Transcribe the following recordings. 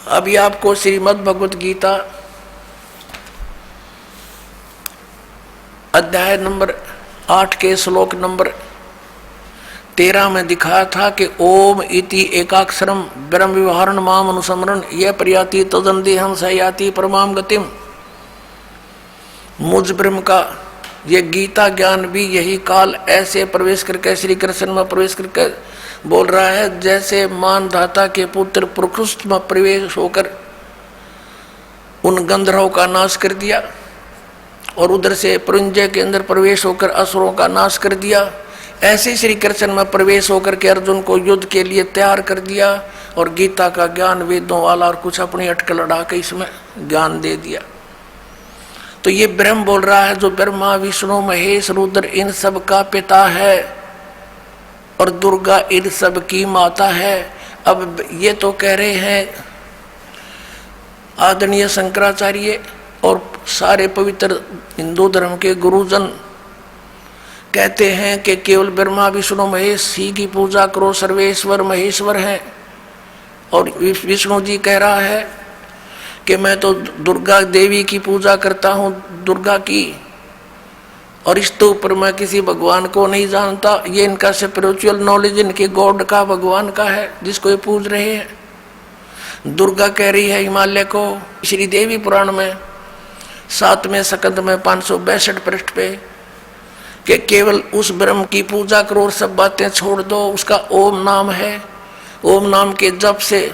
अभी आपको श्रीमद् भगवत गीता अध्याय नंबर 8 के श्लोक नंबर 13 में दिखाया था कि ओम इति एकाक्षरम ब्रह्म विवहारण माम अनुसमरण यह प्रयाति तदंदेहम सयाति परमाम गतिम। मुझ ब्रह्म का ये गीता ज्ञान भी यही काल ऐसे प्रवेश करके श्री कृष्ण में प्रवेश करके बोल रहा है जैसे मानधाता के पुत्र प्रकृष्ट में प्रवेश होकर उन गंधर्वों का नाश कर दिया और उधर से पुरंजय के अंदर प्रवेश होकर असुरों का नाश कर दिया। ऐसे श्री कृष्ण में प्रवेश होकर के अर्जुन को युद्ध के लिए तैयार कर दिया और गीता का ज्ञान वेदों वाला और कुछ अपनी अटकल लड़ा के इसमें ज्ञान दे दिया। तो ये ब्रह्म बोल रहा है जो ब्रह्मा विष्णु महेश रुद्र इन सब का पिता है और दुर्गा इन सब की माता है। अब ये तो कह रहे हैं आदरणीय शंकराचार्य और सारे पवित्र हिंदू धर्म के गुरुजन कहते हैं कि केवल ब्रह्मा विष्णु महेश ही की पूजा करो, सर्वेश्वर महेश्वर हैं। और विष्णु जी कह रहा है कि मैं तो दुर्गा देवी की पूजा करता हूँ, दुर्गा की, और इसके ऊपर मैं किसी भगवान को नहीं जानता। ये इनका स्पिरिचुअल नॉलेज इनके गॉड का भगवान का है जिसको ये पूज रहे हैं। दुर्गा कह रही है हिमालय को श्री देवी पुराण में 7वें स्कंद में 562 पृष्ठ पे कि केवल उस ब्रह्म की पूजा करो और सब बातें छोड़ दो। उसका ओम नाम है, ओम नाम के जप से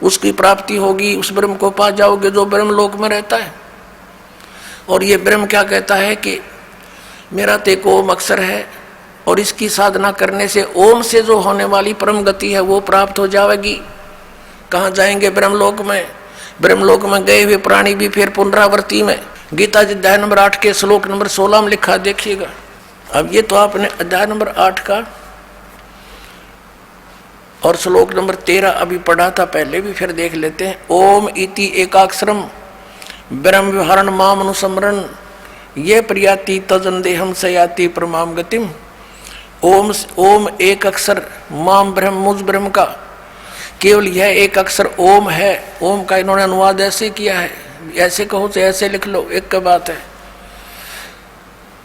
उसकी प्राप्ति होगी, उस ब्रह्म को पा जाओगे जो ब्रह्म लोक में रहता है। और ये ब्रह्म क्या कहता है कि मेरा तो एक ओम अक्षर है और इसकी साधना करने से ओम से जो होने वाली परम गति है वो प्राप्त हो जाएगी। कहाँ जाएंगे? ब्रह्मलोक में। ब्रह्मलोक में गए हुए प्राणी भी फिर पुनरावृत्ति में। गीता जी अध्याय नंबर 8 के श्लोक नंबर 16 में लिखा, देखिएगा। अब ये तो आपने अध्याय नंबर 8 का और श्लोक नंबर 13 अभी पढ़ा था पहले भी, फिर देख लेते हैं। ओम इति एकाक्षरम ब्रह्म विवहारण माम अनुसमरण ये प्रयाति तदंदेहम सयाति परमाम गतिम। ओम ओम एक अक्षर माम ब्रह्म मुझ ब्रह्म का केवल यह एक अक्षर ओम है। ओम का इन्होंने अनुवाद ऐसे किया है, ऐसे कहो तो ऐसे लिख लो, एक का बात है।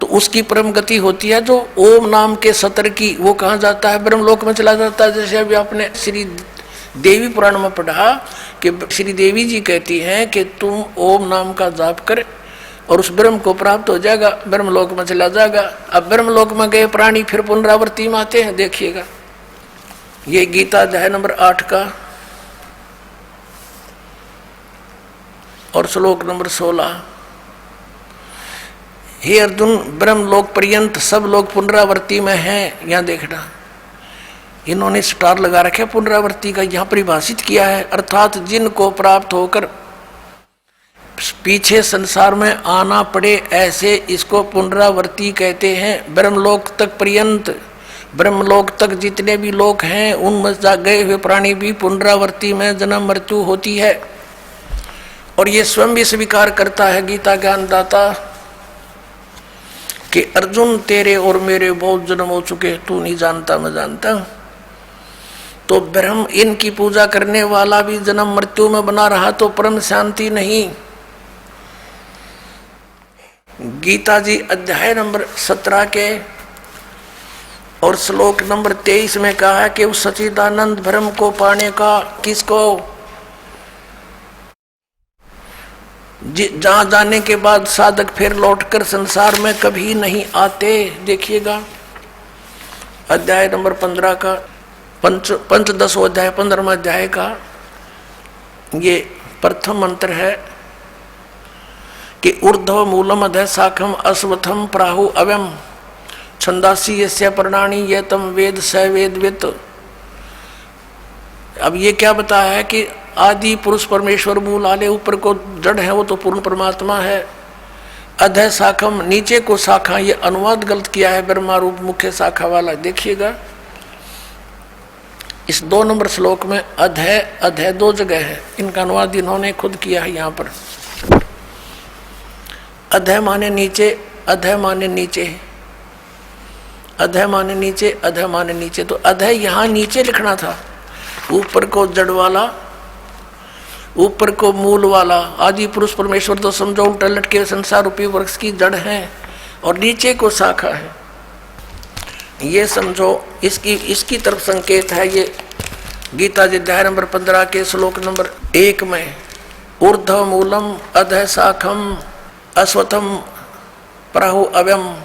तो उसकी परम गति होती है जो ओम नाम के सतर की, वो कहाँ जाता है? ब्रह्मलोक में चला जाता है। जैसे अभी आपने श्री देवी पुराण में पढ़ा कि श्री देवी जी कहती हैं कि तुम ओम नाम का जाप कर और उस ब्रह्म को प्राप्त हो जाएगा, ब्रह्मलोक में चला जाएगा। अब ब्रह्मलोक में गए प्राणी फिर पुनरावृत्ति में आते हैं, देखिएगा। ये गीता अध्याय नंबर 8 का और श्लोक नंबर 16। हे अर्जुन, ब्रह्मलोक पर्यंत सब लोग पुनरावृत्ति में हैं। यहाँ देखना, इन्होंने स्टार लगा रखे पुनरावृत्ति का, यहाँ परिभाषित किया है, अर्थात जिनको प्राप्त होकर पीछे संसार में आना पड़े, ऐसे इसको पुनरावृत्ति कहते हैं। ब्रह्मलोक तक पर्यंत, ब्रह्मलोक तक जितने भी लोग हैं उनमें गए हुए प्राणी भी पुनरावृत्ति में जन्म मृत्यु होती है। और ये स्वयं भी स्वीकार करता है गीता ज्ञानदाता कि अर्जुन तेरे और मेरे बहुत जन्म हो चुके, तू नहीं जानता मैं जानता। तो ब्रह्म इनकी पूजा करने वाला भी जन्म मृत्यु में बना रहा तो परम शांति नहीं। गीता जी अध्याय नंबर 17 के और श्लोक नंबर 23 में कहा है कि उस सच्चिदानंद ब्रह्म को पाने का किसको, जहां जाने के बाद साधक फिर लौटकर संसार में कभी नहीं आते। देखिएगा अध्याय नंबर 15 का पंचदशो अध्याय 15वां अध्याय का ये प्रथम मंत्र है कि ऊर्ध्व मूलम अधः शाखम अश्वत्थम प्राहु अव्यम छंदासी यस्य पर्णानि ये तम वेद स वेदवित्। अब ये क्या बताया है कि आदि पुरुष परमेश्वर मूल आले ऊपर को जड़ है वो तो पूर्ण परमात्मा है। अधः शाखम नीचे को शाखा, ये अनुवाद गलत किया है ब्रह्मा रूप मुख्य शाखा वाला। देखिएगा इस 2 नंबर श्लोक में अधः अधः 2 जगह है, इनका अनुवाद इन्होंने खुद किया है। यहाँ पर अधः माने नीचे, अधः माने नीचे, अधः माने नीचे, अधः माने नीचे। तो अधः यहाँ नीचे लिखना था, ऊपर को जड़ वाला ऊपर को मूल वाला आदि पुरुष परमेश्वर तो समझो उल्टा लटके संसार रूपी वृक्ष की जड़ है, और नीचे को शाखा है, ये समझो। इसकी तरफ संकेत है ये गीता जी अध्याय नंबर 15 के श्लोक नंबर 1 में, ऊर्ध्व मूलम अधः शाखम अश्वत्थम प्राहु अव्यम,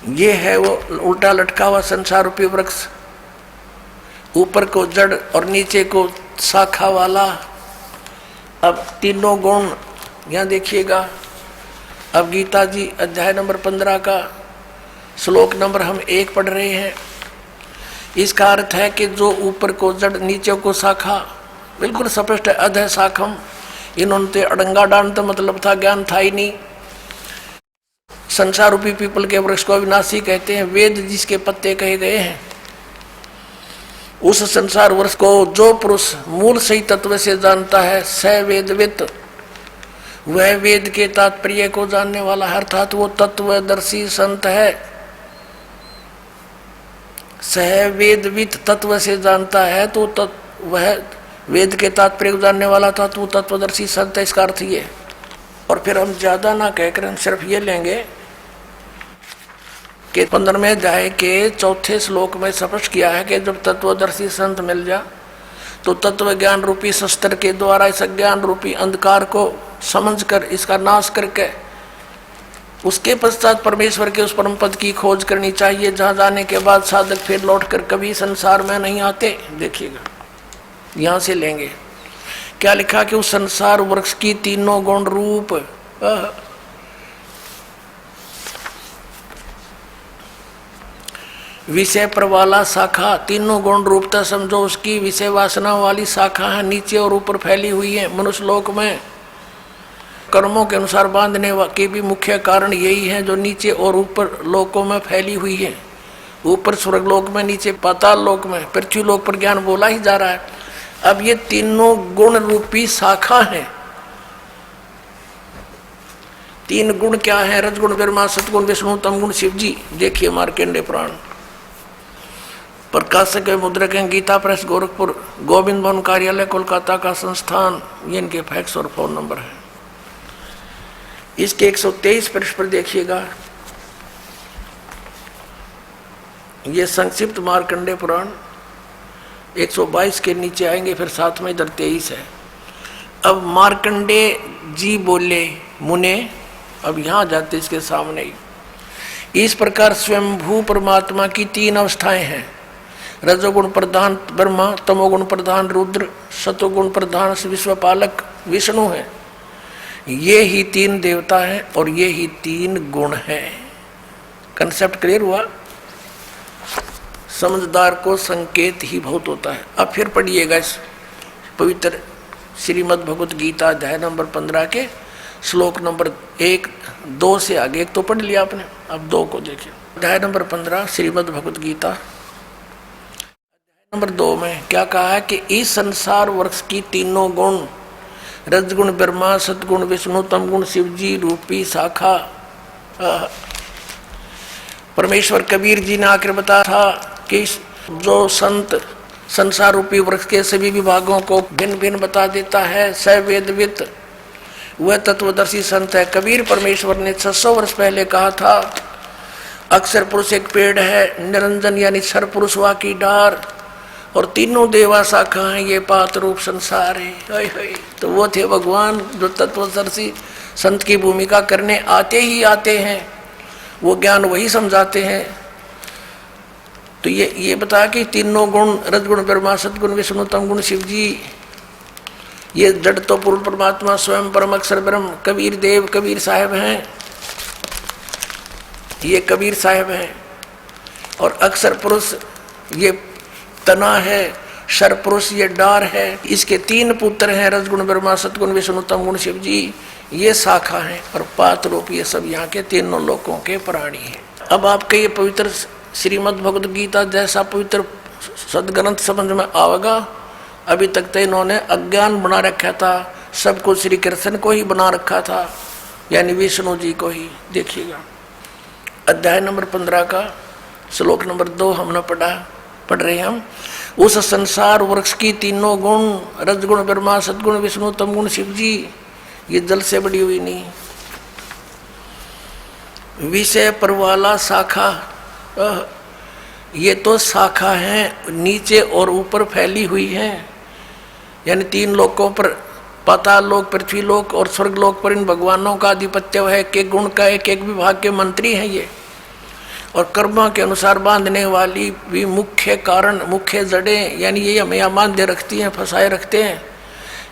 ये है वो उल्टा लटका हुआ संसार रूपी वृक्ष, ऊपर को जड़ और नीचे को शाखा वाला। अब तीनों गुण यहाँ देखिएगा। अब गीता जी अध्याय नंबर 15 का श्लोक नंबर हम 1 पढ़ रहे हैं। इसका अर्थ है कि जो ऊपर को जड़ नीचे को शाखा, बिल्कुल स्पष्ट है, अधः शाखम। इन्होंने तो अड़ंगा डांड मतलब था, ज्ञान था ही नहीं। संसार रूपी पीपल के वृक्ष को अविनाशी कहते हैं। वेद जिसके पत्ते कहे गए हैं, उस संसार वृक्ष को जो पुरुष मूल सही तत्व से जानता है, स वेदवित, वह वेद के तात्पर्य को जानने वाला है, अर्थात वो तत्वदर्शी संत है। सह वेदवित तत्व से जानता है तो वह वेद के तात्पर्य को जानने वाला था, तो तत्वदर्शी संत है, इसका अर्थ ये। और फिर हम ज्यादा ना कहकर हम सिर्फ ये लेंगे कि 15वें अध्याय के 4 श्लोक में स्पष्ट किया है कि जब तत्वदर्शी संत मिल जा तो तत्व ज्ञान रूपी शस्त्र के द्वारा इस ज्ञान रूपी अंधकार को समझकर इसका नाश करके उसके पश्चात परमेश्वर के उस परम पद की खोज करनी चाहिए, जहां जाने के बाद साधक फिर लौटकर कभी संसार में नहीं आते। देखिएगा यहां से लेंगे क्या लिखा कि उस संसार वृक्ष की तीनों गुण रूप विषय पर वाला शाखा, तीनों गुण रूपता समझो उसकी विषय वासना वाली शाखा है, नीचे और ऊपर फैली हुई है। मनुष्य लोक में कर्मों के अनुसार बांधने के भी मुख्य कारण यही है, जो नीचे और ऊपर लोकों में फैली हुई है। ऊपर स्वर्ग लोक में, नीचे पाताल लोक में, पृथ्वी लोक पर ज्ञान बोला ही जा रहा है। अब ये तीनों गुण रूपी शाखा है। 3 गुण क्या है? रजगुण ब्रह्मा, सतगुण विष्णु, तमगुण शिव जी। देखिए मार्कंडेय पुराण, प्रकाशक मुद्रक हैं, गीता प्रेस गोरखपुर, गोविंद भवन कार्यालय कोलकाता का संस्थान। ये इनके फैक्स और फोन नंबर है। इसके 123 पृष्ठ पर देखिएगा, ये संक्षिप्त मार्कंडेय पुराण 122 के नीचे आएंगे, फिर साथ में इधर 23 है। अब मार्कंडेय जी बोले मुने, अब यहां जाते इसके सामने ही, इस प्रकार स्वयंभू परमात्मा की 3 अवस्थाएं हैं। रजोगुण प्रधान ब्रह्मा, तमोगुण प्रधान रुद्र, सतोगुण प्रधान विश्वपालक विष्णु है। ये ही 3 देवता हैं और ये ही 3 गुण हैं। कंसेप्ट क्लियर हुआ? समझदार को संकेत ही बहुत होता है। अब फिर पढ़िएगा इस पवित्र श्रीमद् भगवत गीता अध्याय नंबर 15 के श्लोक नंबर 1, 2 से आगे। एक तो पढ़ लिया आपने, अब 2 को देखिए। अध्याय नंबर 15 श्रीमद् भगवत गीता नंबर 2 में क्या कहा है कि इस संसार वृक्ष की तीनों गुण, रजगुण ब्रह्मा, सतगुण विष्णु, तमगुण शिव जी रूपी शाखा। परमेश्वर कबीर जी ने आकर बताया था कि जो संत संसार रूपी वृक्ष के सभी विभागों को भिन्न भिन्न बता देता है, सवेदवित, वह तत्वदर्शी संत है। कबीर परमेश्वर ने 600 वर्ष पहले कहा था, अक्षर पुरुष एक पेड़ है, निरंजन यानी क्षर पुरुष वा की डार, और तीनों देवा शाखा हैं, ये पात रूप संसार है। तो वो थे भगवान जो तत्वदर्शी संत की भूमिका करने आते ही आते हैं, वो ज्ञान वही समझाते हैं। तो ये बता कि तीनों गुण, रजगुण ब्रह्मा, सतगुण विष्णु, तमगुण शिव जी, ये जड़ तो पूर्ण परमात्मा स्वयं परम अक्षर ब्रह्म कबीर देव कबीर साहब हैं, ये कबीर साहब हैं। और अक्षर पुरुष ये तना है, शर पुरुष ये डार है। इसके 3 पुत्र हैं, रजगुण ब्रह्मा, सतगुण विष्णु, तमगुण शिव जी, ये शाखा है। और पात रूप ये सब यहाँ के तीनों लोकों के प्राणी हैं। अब आपके ये पवित्र श्रीमद् भगवद गीता जैसा पवित्र सदग्रंथ समझ में आवेगा। अभी तक तो इन्होंने अज्ञान बना रखा था, सब कुछ श्री कृष्ण को ही बना रखा था, यानी विष्णु जी को ही। देखिएगा अध्याय नंबर 15 का श्लोक नंबर 2 हमने पढ़ रहे हैं हम। उस संसार वृक्ष की तीनों गुण, रजगुण ब्रह्मा, सदगुण विष्णु, तमगुण शिव जी, ये जल से बड़ी हुई नहीं। विषय परवाला शाखा, ये तो शाखा है, नीचे और ऊपर फैली हुई है, यानी तीन लोकों पर, पाताल लोक, पृथ्वी लोक और स्वर्ग लोक पर इन भगवानों का आधिपत्य है। एक एक गुण का एक एक विभाग के मंत्री हैं ये, और कर्मों के अनुसार बांधने वाली भी मुख्य कारण, मुख्य जड़ें, यानी ये हमें यहाँ बांधे रखती हैं, फंसाए रखते हैं,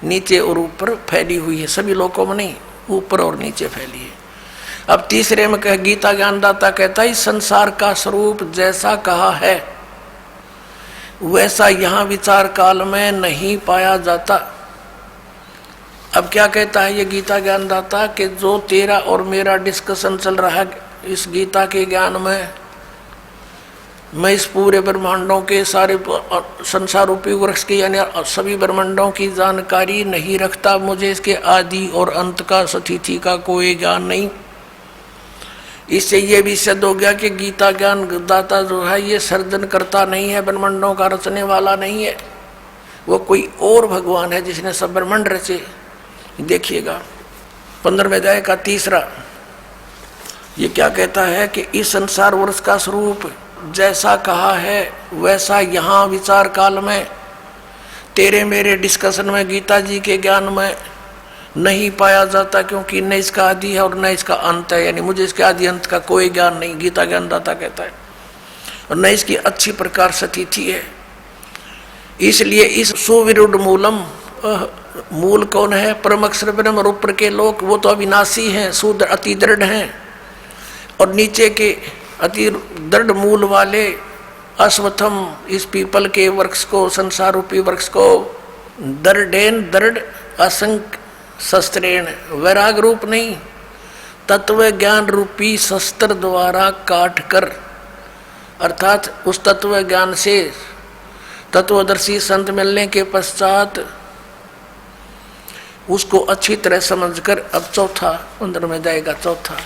नीचे और ऊपर फैली हुई है, सभी लोकों में नहीं, ऊपर और नीचे फैली है। अब तीसरे में कह, गीता ज्ञानदाता कहता है इस संसार का स्वरूप जैसा कहा है वैसा यहाँ विचार काल में नहीं पाया जाता। अब क्या कहता है ये गीता ज्ञानदाता, कि जो तेरा और मेरा डिस्कशन चल रहा है इस गीता के ज्ञान में, मैं इस पूरे ब्रह्मांडों के सारे संसार रूपी वृक्ष की यानी सभी ब्रह्मांडों की जानकारी नहीं रखता, मुझे इसके आदि और अंत का, सतिथि का कोई ज्ञान नहीं। इससे ये भी सिद्ध हो गया कि गीता ज्ञान दाता जो है ये सर्जन करता नहीं है, ब्रह्मांडों का रचने वाला नहीं है, वो कोई और भगवान है जिसने सब ब्रह्मांड रचे। देखिएगा 15वें अध्याय का 3, ये क्या कहता है कि इस संसार वृक्ष का स्वरूप जैसा कहा है वैसा यहाँ विचार काल में, तेरे मेरे डिस्कशन में, गीता जी के ज्ञान में नहीं पाया जाता, क्योंकि न इसका आदि है और न इसका अंत है, यानी मुझे इसके आदि अंत का कोई ज्ञान नहीं, गीता ज्ञानदाता कहता है, और न इसकी अच्छी प्रकार सतिथि है। इसलिए इस सुविरुद्ध मूलम, मूल कौन है? परम अक्षर ब्रह्म और ऊपर के लोक, वो तो अविनाशी हैं, शुद्ध अति दृढ़ हैं, और नीचे के अति दृढ़ मूल वाले अश्वत्थम, इस पीपल के वृक्ष को, संसार रूपी वृक्ष को, दृढ़ेन दृढ़ असंख्य शस्त्रेण, वैराग रूप नहीं, तत्व ज्ञान रूपी शस्त्र द्वारा काट कर, अर्थात उस तत्व ज्ञान से तत्वदर्शी संत मिलने के पश्चात उसको अच्छी तरह समझकर, अब चौथा 15 में जाएगा, चौथा,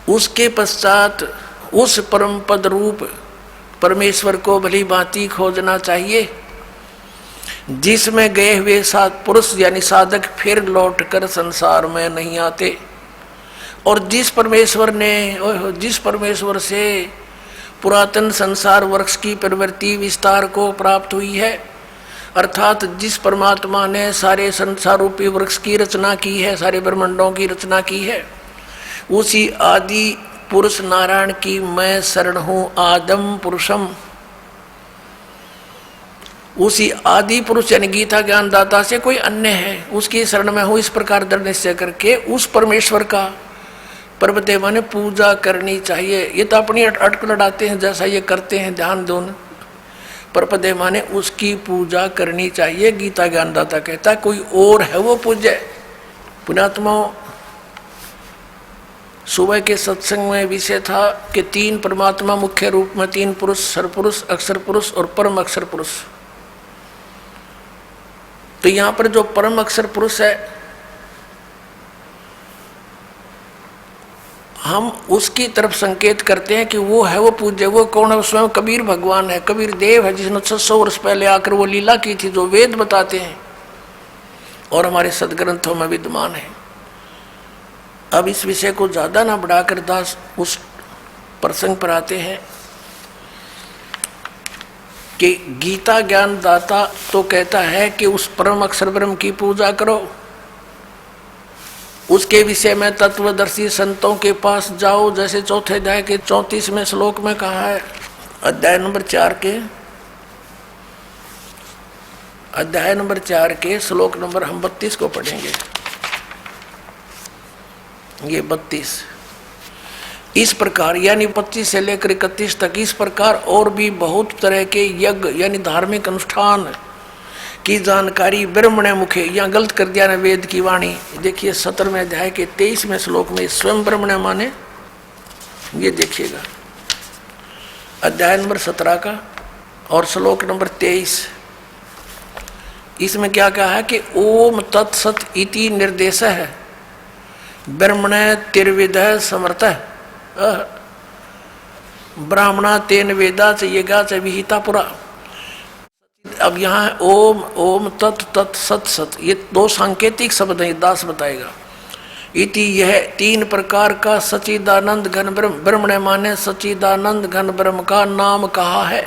उसके पश्चात उस परम पद रूप परमेश्वर को भली भांति खोजना चाहिए, जिसमें गए हुए पुरुष यानी साधक फिर लौटकर संसार में नहीं आते, और जिस परमेश्वर से पुरातन संसार वृक्ष की प्रवृत्ति विस्तार को प्राप्त हुई है, अर्थात जिस परमात्मा ने सारे संसार रूपी वृक्ष की रचना की है, सारे ब्रह्मांडों की रचना की है, उसी आदि पुरुष नारायण की मैं शरण हूँ, आदम पुरुषम, उसी आदि पुरुष यानी गीता ज्ञानदाता से कोई अन्य है उसकी शरण में हूँ, इस प्रकार दृढ़ निश्चय करके उस परमेश्वर का पर्वदेवा ने पूजा करनी चाहिए। ये तो अपनी अटक लड़ाते हैं, जैसा ये करते हैं ध्यान दोन, परपदेवा ने उसकी पूजा करनी चाहिए। गीता ज्ञानदाता कहता है कोई और है वो पूज्य। पुण्यात्मा, सुबह के सत्संग में विषय था कि 3 परमात्मा मुख्य रूप में, 3 पुरुष, सरपुरुष, अक्षर पुरुष और परम अक्षर पुरुष। तो यहाँ पर जो परम अक्षर पुरुष है, हम उसकी तरफ संकेत करते हैं कि वो है वो पूज्य। वो कौन है? स्वयं कबीर भगवान है, कबीर देव है, जिसने 600 वर्ष पहले आकर वो लीला की थी जो वेद बताते हैं और हमारे सदग्रंथों में विद्यमान है। अब इस विषय को ज्यादा ना बढ़ाकर दास उस प्रसंग पर आते हैं कि गीता ज्ञान दाता तो कहता है कि उस परम अक्षर ब्रह्म की पूजा करो, उसके विषय में तत्वदर्शी संतों के पास जाओ, जैसे चौथे अध्याय के 34वें श्लोक में कहा है, अध्याय नंबर 4 के श्लोक नंबर हम 32 को पढ़ेंगे। ये 32 इस प्रकार यानी 25 से लेकर 31 तक इस प्रकार और भी बहुत तरह के यज्ञ यानी धार्मिक अनुष्ठान की जानकारी ब्रह्मण्य मुखे, यहाँ गलत कर दिया ना वेद की वाणी। देखिए 17वें अध्याय के 23वें श्लोक में स्वयं ब्रह्मण्य माने, ये देखिएगा अध्याय नंबर 17 का और श्लोक नंबर 23, इसमें क्या कहा है कि ओम तत्सत इति निर्देश है ब्रह्मण्य तिर्विद समर्थ। ब्राह्मणा तेन वेदा च यज्ञा च विहिता पुरा। अब यहाँ ओम ओम तत् तत् सत सत, ये दो सांकेतिक शब्द हैं, दास बताएगा। इति यह तीन प्रकार का सच्चिदानंद घन ब्रह्म, ब्रह्मणे माने सच्चिदानंद घन ब्रह्म का नाम कहा है।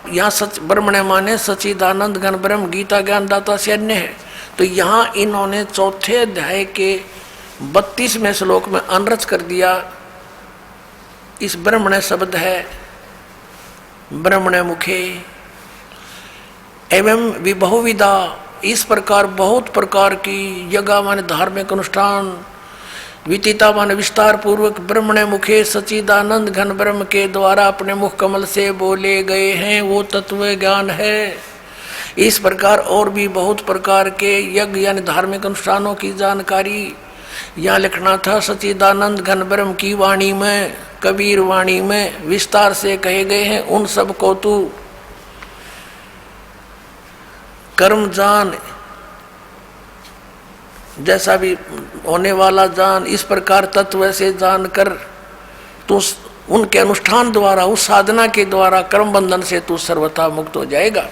यहाँ सच ब्रह्मणे माने सच्चिदानंद घन ब्रह्म गीता ज्ञानदाता से अन्य है। तो यहाँ इन्होंने चौथे अध्याय के 32वें श्लोक में अनरच कर दिया। इस ब्रह्मणे शब्द है ब्रह्मणे मुखे एवं विबहुविधा, इस प्रकार बहुत प्रकार की यज्ञ माने धार्मिक अनुष्ठान, वितिता माने विस्तार पूर्वक ब्रह्मणे मुखे सच्चिदानंद घन ब्रह्म के द्वारा अपने मुख कमल से बोले गए हैं, वो तत्व ज्ञान है। इस प्रकार और भी बहुत प्रकार के यज्ञ यानी धार्मिक अनुष्ठानों की जानकारी यहाँ लिखना था। सच्चिदानंद घन ब्रह्म की वाणी में, कबीर वाणी में विस्तार से कहे गए हैं। उन सब को तू कर्म जान, जैसा भी होने वाला जान, इस प्रकार तत्व से जानकर तू उनके अनुष्ठान द्वारा, उस साधना के द्वारा कर्म बंधन से तू सर्वथा मुक्त हो जाएगा।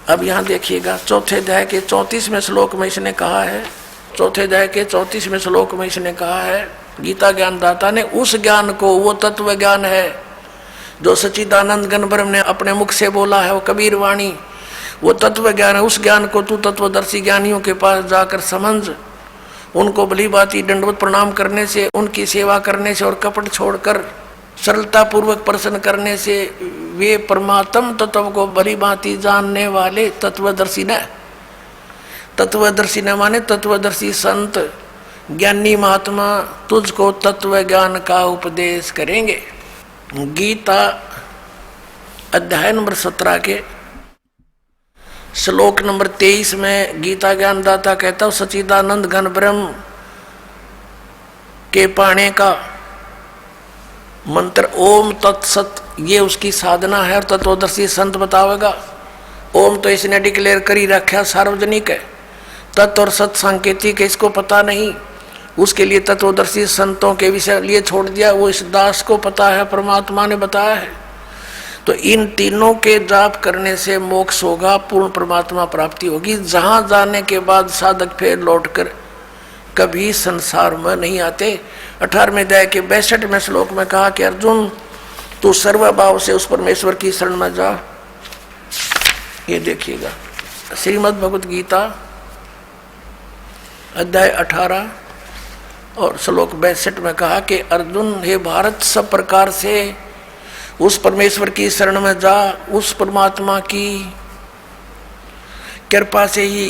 अब यहाँ देखिएगा चौथे अध्याय के 34वें श्लोक में इसने कहा है, चौथे अध्याय के 34वें श्लोक में इसने कहा है, गीता ज्ञानदाता ने उस ज्ञान को, वो तत्व ज्ञान है जो सच्चिदानंद घन ब्रह्म ने अपने मुख से बोला है, वो कबीर वाणी, वो तत्व ज्ञान है। उस ज्ञान को तू तत्वदर्शी ज्ञानियों के पास जाकर समझ, उनको भली भांति दंडवत प्रणाम करने से, उनकी सेवा करने से और कपट छोड़कर सरलता पूर्वक प्रसन्न करने से वे परमात्म तत्व को भली भांति जानने वाले तत्वदर्शी न, तत्वदर्शी न माने तत्वदर्शी संत ज्ञानी महात्मा तुझको तत्व ज्ञान का उपदेश करेंगे। गीता अध्याय नंबर 17 के श्लोक नंबर 23 में गीता ज्ञानदाता कहता हूँ सच्चिदानंद घन ब्रह्म के पाने का मंत्र ओम तत्सत, ये उसकी साधना है और तत्वदर्शी संत बतावेगा। ओम तो इसने डिक्लेयर कर ही रखा, सार्वजनिक है। तत्व और सत सांकेतिक है, इसको पता नहीं, उसके लिए तत्वदर्शी संतों के विषय लिए छोड़ दिया, वो इस दास को पता है, परमात्मा ने बताया है। तो इन तीनों के जाप करने से मोक्ष होगा, पूर्ण परमात्मा प्राप्ति होगी, जहां जाने के बाद साधक फिर लौटकर कभी संसार में नहीं आते। 18वें अध्याय के 62वें श्लोक में कहा कि अर्जुन तू सर्वभाव से उस परमेश्वर की शरण में जा। ये देखिएगा श्रीमद् भगवत गीता अध्याय 18 और श्लोक 62 में कहा कि अर्जुन हे भारत, सब प्रकार से उस परमेश्वर की शरण में जा, उस परमात्मा की कृपा से ही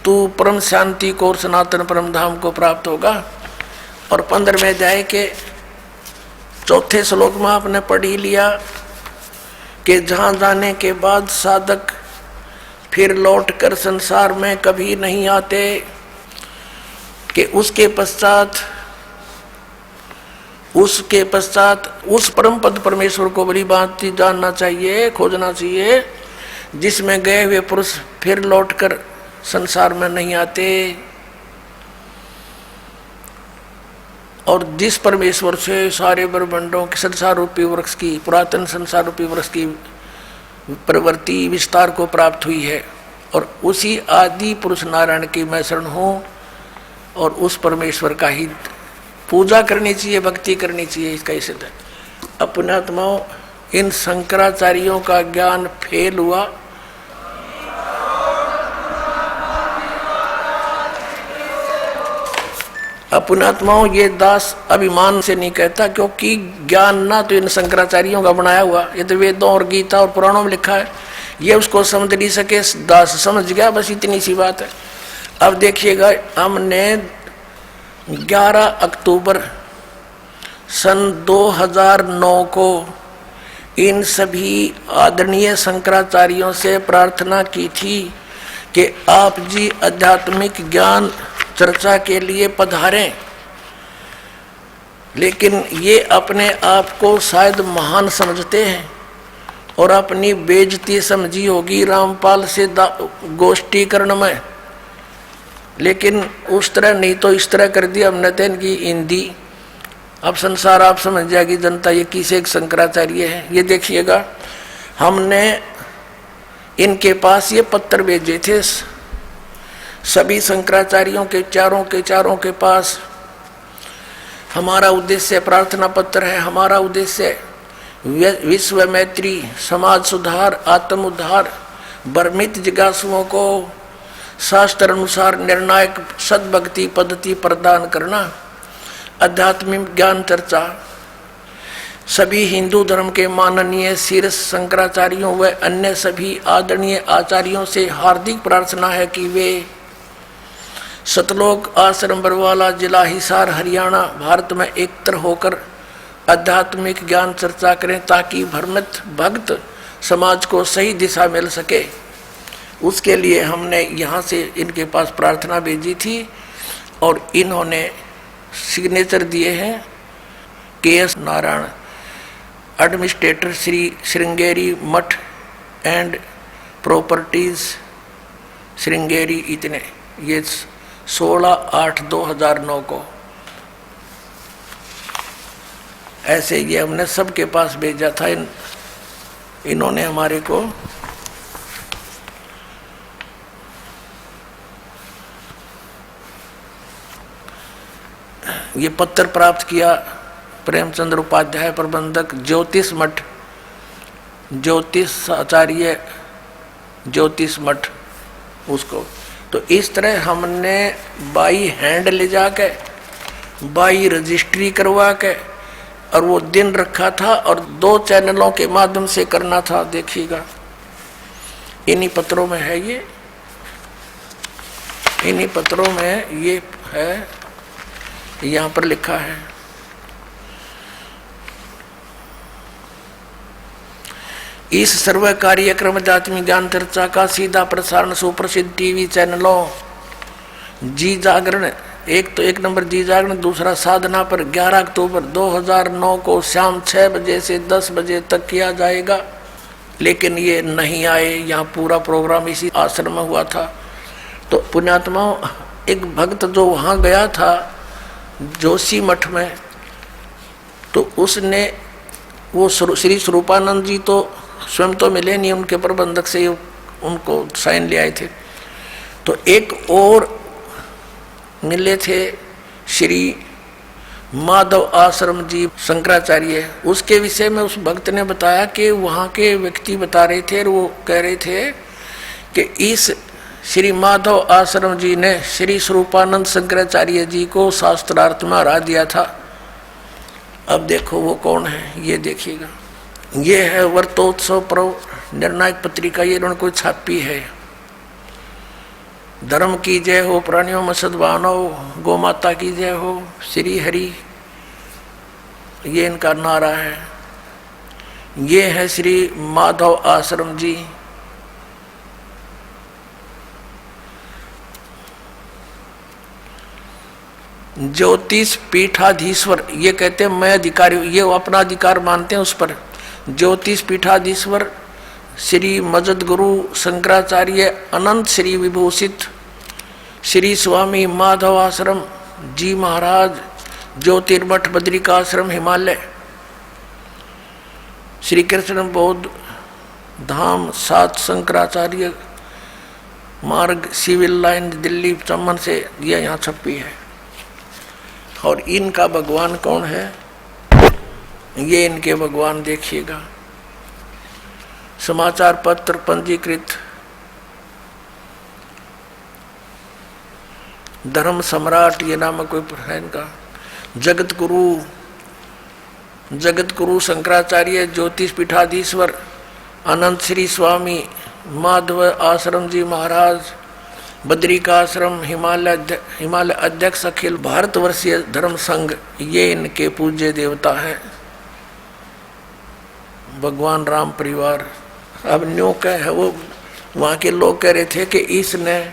तू परम शांति को और सनातन परम धाम को प्राप्त होगा। और 15वें अध्याय के 4थे श्लोक में आपने पढ़ ही लिया कि जहाँ जाने के बाद साधक फिर लौट कर संसार में कभी नहीं आते, कि उसके पश्चात उस परम पद परमेश्वर को बड़ी बात जानना चाहिए, खोजना चाहिए, जिसमें गए हुए पुरुष फिर लौटकर संसार में नहीं आते। और जिस परमेश्वर से सारे ब्रह्मांडों के संसार रूपी वृक्ष की, पुरातन संसार रूपी वृक्ष की प्रवृत्ति विस्तार को प्राप्त हुई है, और उसी आदि पुरुष नारायण की मैं शरण हूँ, और उस परमेश्वर का ही पूजा करनी चाहिए, भक्ति करनी चाहिए। इसका ही सिद्ध है। अपने आत्माओं, इन शंकराचार्यों का ज्ञान फेल हुआ, अपने आत्माओं ये दास अभिमान से नहीं कहता, क्योंकि ज्ञान ना तो इन शंकराचार्यों का बनाया हुआ, ये तो वेदों और गीता और पुराणों में लिखा है, ये उसको समझ नहीं सके, दास समझ गया, बस इतनी सी बात है। अब देखिएगा, हमने 11 अक्टूबर सन 2009 को इन सभी आदरणीय शंकराचार्यों से प्रार्थना की थी कि आप जी आध्यात्मिक ज्ञान चर्चा के लिए पधारें, लेकिन ये अपने आप को शायद महान समझते हैं और अपनी बेइज्जती समझी होगी रामपाल से गोष्ठीकरण में, लेकिन उस तरह नहीं तो इस तरह कर दिया हमने तो इनकी हिंदी अब संसार आप समझ जाएगी जनता ये किसे एक शंकराचार्य है। ये देखिएगा, हमने इनके पास ये पत्र भेजे थे सभी शंकराचार्यों के चारों के पास। हमारा उद्देश्य प्रार्थना पत्र है, हमारा उद्देश्य विश्व मैत्री, समाज सुधार, आत्म उद्धार, भ्रमित जिज्ञासुओं को शास्त्र अनुसार निर्णायक सद्भक्ति पद्धति प्रदान करना, आध्यात्मिक ज्ञान चर्चा। सभी हिंदू धर्म के माननीय शीर्ष शंकराचार्यों व अन्य सभी आदरणीय आचार्यों से हार्दिक प्रार्थना है कि वे सतलोक आश्रम बरवाला, जिला हिसार, हरियाणा, भारत में एकत्र होकर आध्यात्मिक ज्ञान चर्चा करें ताकि भ्रमित भक्त समाज को सही दिशा मिल सके। उसके लिए हमने यहाँ से इनके पास प्रार्थना भेजी थी और इन्होंने सिग्नेचर दिए हैं KS नारायण, एडमिनिस्ट्रेटर श्री श्रृंगेरी मठ एंड प्रॉपर्टीज श्रृंगेरी, इतने। ये 16/8/2009 को ऐसे ये हमने सबके पास भेजा था। इन्होंने हमारे को ये पत्र प्राप्त किया। प्रेमचंद्र उपाध्याय, प्रबंधक ज्योतिष मठ, ज्योतिष आचार्य ज्योतिष मठ, उसको। तो इस तरह हमने बाई हैंड ले जाके, बाई रजिस्ट्री करवा के, और वो दिन रखा था और 2 चैनलों के माध्यम से करना था। देखिएगा, इन्हीं पत्रों में है ये, इन्हीं पत्रों में ये है, यहाँ पर लिखा है। इस सर्व कार्यक्रम आध्यात्मिक ज्ञान चर्चा का सीधा प्रसारण सुप्रसिद्ध टीवी चैनलों जी जागरण, एक नंबर जी जागरण, दूसरा साधना पर 11 अक्टूबर 2009 को शाम 6 बजे से 10 बजे तक किया जाएगा। लेकिन ये नहीं आए, यहाँ पूरा प्रोग्राम इसी आश्रम में हुआ था। तो पुण्यात्माओं, एक भक्त जो वहाँ गया था जोशी मठ में, तो उसने वो श्री स्वरूपानंद जी तो स्वयं तो मिले नहीं, उनके प्रबंधक से उनको साइन ले आए थे। तो एक और मिले थे श्री माधव आश्रम जी शंकराचार्य। उसके विषय में उस भक्त ने बताया कि वहाँ के व्यक्ति बता रहे थे, और वो कह रहे थे कि इस श्री माधव आश्रम जी ने श्री स्वरूपानंद शंकराचार्य जी को शास्त्रार्थ में हरा दिया था। अब देखो वो कौन है, ये देखिएगा। ये है वर्तोत्सव पर्व निर्णायक पत्रिका, ये उनको छापी है। धर्म की जय हो, प्राणियों में सद्भावनाओ, गौ माता की जय हो, श्री हरि, ये इनका नारा है। ये है श्री माधव आश्रम जी। ज्योतिष पीठाधीश्वर, ये कहते हैं मैं अधिकारी, ये अपना अधिकार मानते हैं उस पर। ज्योतिष पीठाधीश्वर श्री मजद गुरु शंकराचार्य अनंत श्री विभूषित श्री स्वामी माधव आश्रम जी महाराज, ज्योतिर्मठ बद्रिकाश्रम हिमालय, श्री कृष्ण बौद्ध धाम 7 शंकराचार्य मार्ग, सिविल लाइन, दिल्ली चम्बन से ये यहाँ छपी है। और इनका भगवान कौन है, ये इनके भगवान देखिएगा। समाचार पत्र पंजीकृत, धर्म सम्राट, ये नाम कोई है इनका। जगत गुरु शंकराचार्य ज्योतिष पीठाधीश्वर अनंत श्री स्वामी माधव आश्रम जी महाराज, बद्रिकाश्रम हिमालय अध्यक्ष अखिल भारतवर्षीय धर्म संघ, ये इनके पूज्य देवता हैं। भगवान राम परिवार। अब न्यू क्या है, वो वहाँ के लोग कह रहे थे कि इसने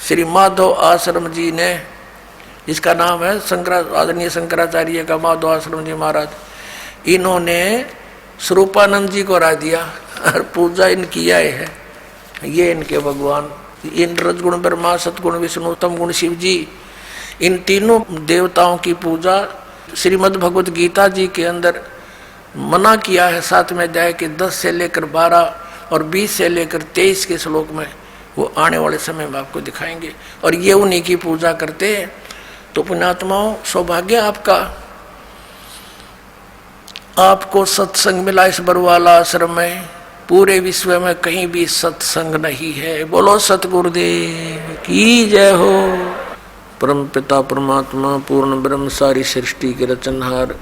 श्री माधव आश्रम जी ने, इसका नाम है आदरणीय शंकराचार्य का माधव आश्रम जी महाराज, इन्होंने स्वरूपानंद जी को हरा दिया और पूजा इनकी आए है। ये इनके भगवान। इन रजगुण ब्रह्मा, सतगुण विष्णु, तम गुण शिव जी, इन तीनों देवताओं की पूजा श्रीमद् भगवत गीता जी के अंदर मना किया है 7वें अध्याय के 10 से लेकर 12 और 20 से लेकर 23 के श्लोक में। वो आने वाले समय में आपको दिखाएंगे और ये उन्हीं की पूजा करते हैं। तो पुण्यात्माओं, सौभाग्य आपका, आपको सत्संग मिला इस बरवाला आश्रम में। पूरे विश्व में कहीं भी सत्संग नहीं है। बोलो सतगुरुदेव की जय हो। परम पिता परमात्मा पूर्ण ब्रह्म सारी सृष्टि के रचनहार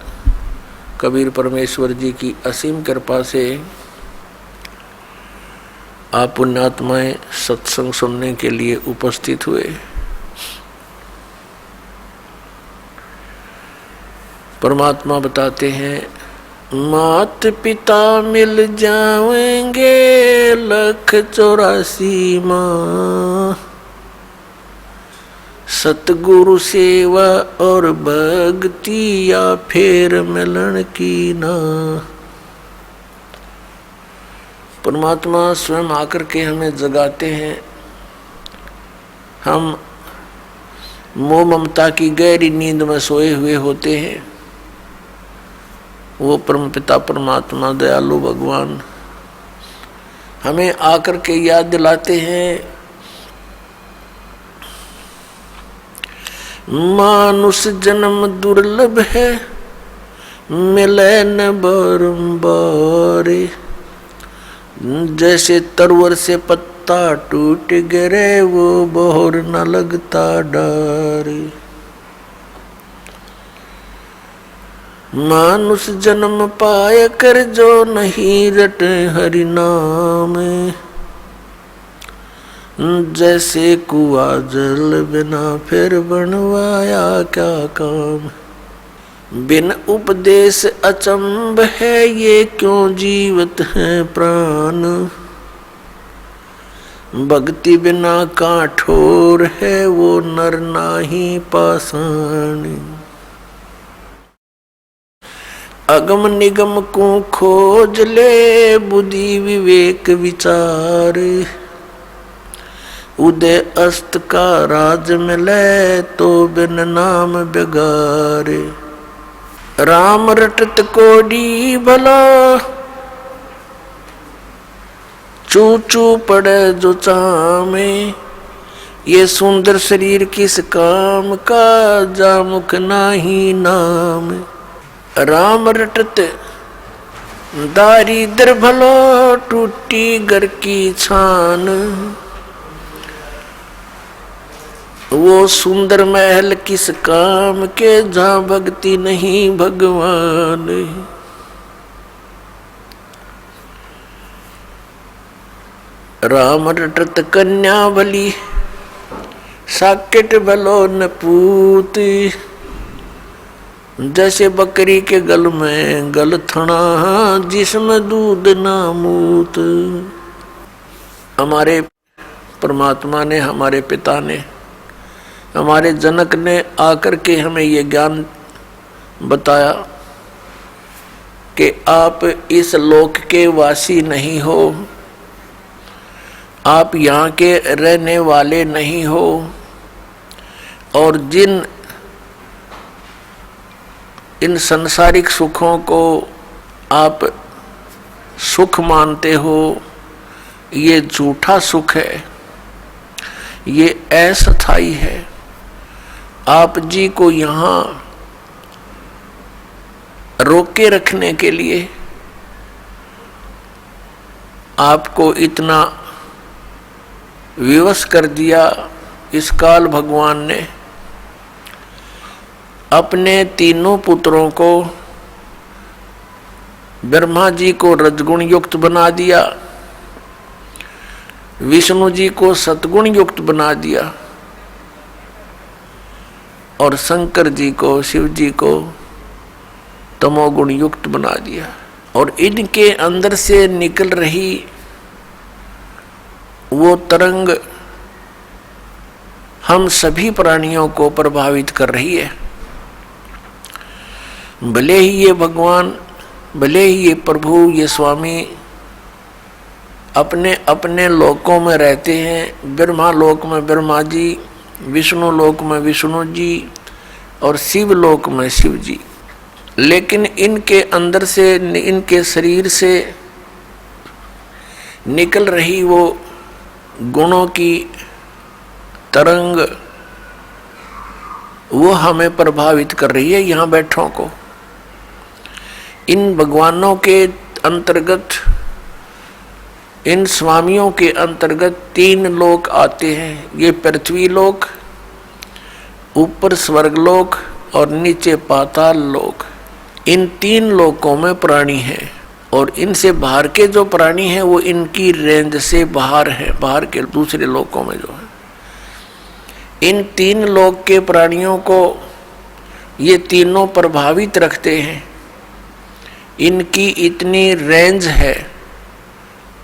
कबीर परमेश्वर जी की असीम कृपा से आप पुण्यात्माएं सत्संग सुनने के लिए उपस्थित हुए। परमात्मा बताते हैं, मात पिता मिल जाएंगे 184 माँ, सतगुरु सेवा और भक्ति या फेर मिलन की ना। परमात्मा स्वयं आकर के हमें जगाते हैं। हम मोह ममता की गहरी नींद में सोए हुए होते हैं। वो परमपिता परमात्मा दयालु भगवान हमें आकर के याद दिलाते हैं, मानुष जन्म दुर्लभ है, मिले न बारंबार, जैसे तरवर से पत्ता टूट गिरे वो बोर न लगता डार। मानुष जन्म पाए कर जो नहीं रटे हरि नाम, जैसे कुआ जल बिना फिर बनवाया क्या काम। बिन उपदेश अचंभ है ये क्यों जीवत है प्राण, भक्ति बिना काठोर है वो नर नाही पाषाण। अगम निगम को खोज ले बुद्धि विवेक विचार, उदय अस्त का राज मिले तो बिन नाम बेगारे। राम रटत कोडी भला, चू चू पड़े जो चामे, ये सुंदर शरीर किस काम का, जामुख नाही नाम। राम रटत दारिद्र भलो, टूटी घर की छान, वो सुंदर महल किस काम के, जहाँ भक्ति नहीं भगवान। राम रटत कन्या भली, साकेट भलो न पूत, जैसे बकरी के गल में गल थना, जिसमें दूध ना मूत। हमारे परमात्मा ने, हमारे पिता ने, हमारे जनक ने आकर के हमें ये ज्ञान बताया कि आप इस लोक के वासी नहीं हो, आप यहाँ के रहने वाले नहीं हो, और जिन इन सांसारिक सुखों को आप सुख मानते हो, ये झूठा सुख है, ये अस्थायी है। आप जी को यहाँ रोके रखने के लिए आपको इतना विवश कर दिया इस काल भगवान ने। अपने तीनों पुत्रों को, ब्रह्मा जी को रजगुण युक्त बना दिया, विष्णु जी को सतगुण युक्त बना दिया, और शंकर जी को, शिव जी को तमोगुण युक्त बना दिया। और इनके अंदर से निकल रही वो तरंग हम सभी प्राणियों को प्रभावित कर रही है। भले ही ये भगवान, भले ही ये प्रभु, ये स्वामी अपने अपने लोकों में रहते हैं। ब्रह्मा लोक में ब्रह्मा जी, विष्णु लोक में विष्णु जी और शिव लोक में शिव जी। लेकिन इनके अंदर से, इनके शरीर से निकल रही वो गुणों की तरंग, वो हमें प्रभावित कर रही है यहाँ बैठों को। इन भगवानों के अंतर्गत, इन स्वामियों के अंतर्गत 3 लोक आते हैं। ये पृथ्वी लोक, ऊपर स्वर्गलोक और नीचे पाताल लोक। इन 3 लोकों में प्राणी हैं और इनसे बाहर के जो प्राणी हैं वो इनकी रेंज से बाहर हैं, बाहर के दूसरे लोकों में जो है। इन 3 लोक के प्राणियों को ये तीनों प्रभावित रखते हैं। इनकी इतनी रेंज है,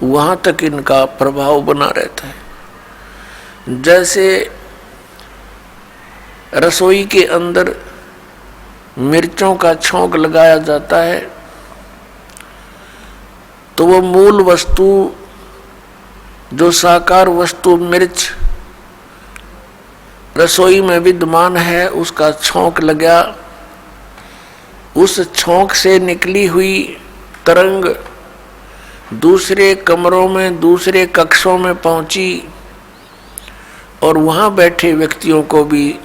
वहाँ तक इनका प्रभाव बना रहता है। जैसे रसोई के अंदर मिर्चों का छौंक लगाया जाता है तो वो मूल वस्तु, जो साकार वस्तु मिर्च रसोई में विद्यमान है, उसका छौंक लगा, उस छौंक से निकली हुई तरंग दूसरे कमरों में, दूसरे कक्षों में पहुंची और वहां बैठे व्यक्तियों को भी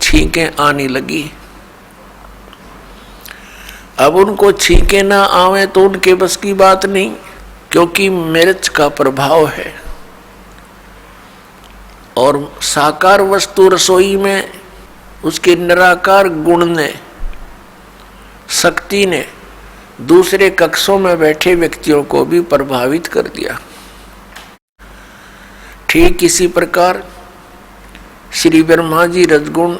छींकें आने लगी। अब उनको छींकें ना आवे तो उनके बस की बात नहीं, क्योंकि मिर्च का प्रभाव है। और साकार वस्तु रसोई में उसके निराकार गुण ने, शक्ति ने दूसरे कक्षों में बैठे व्यक्तियों को भी प्रभावित कर दिया। ठीक इसी प्रकार श्री ब्रह्मा जी रजगुण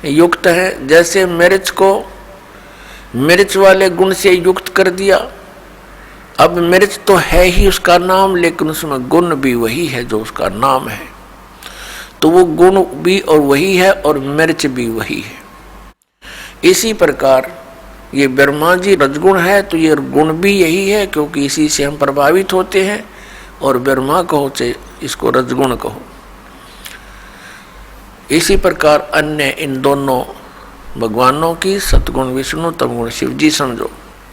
युक्त है। जैसे मिर्च को मिर्च वाले गुण से युक्त कर दिया, अब मिर्च तो है ही उसका नाम, लेकिन उसमें गुण भी वही है जो उसका नाम है। तो वो गुण भी और वही है और मिर्च भी वही है। इसी प्रकार ये ब्रह्मा जी रजगुण है तो ये गुण भी यही है, क्योंकि इसी से हम प्रभावित होते हैं। और ब्रह्मा कहो चाहे इसको रजगुण कहो। इसी प्रकार अन्य इन दोनों भगवानों की, सतगुण विष्णु, तमगुण शिव जी समझो।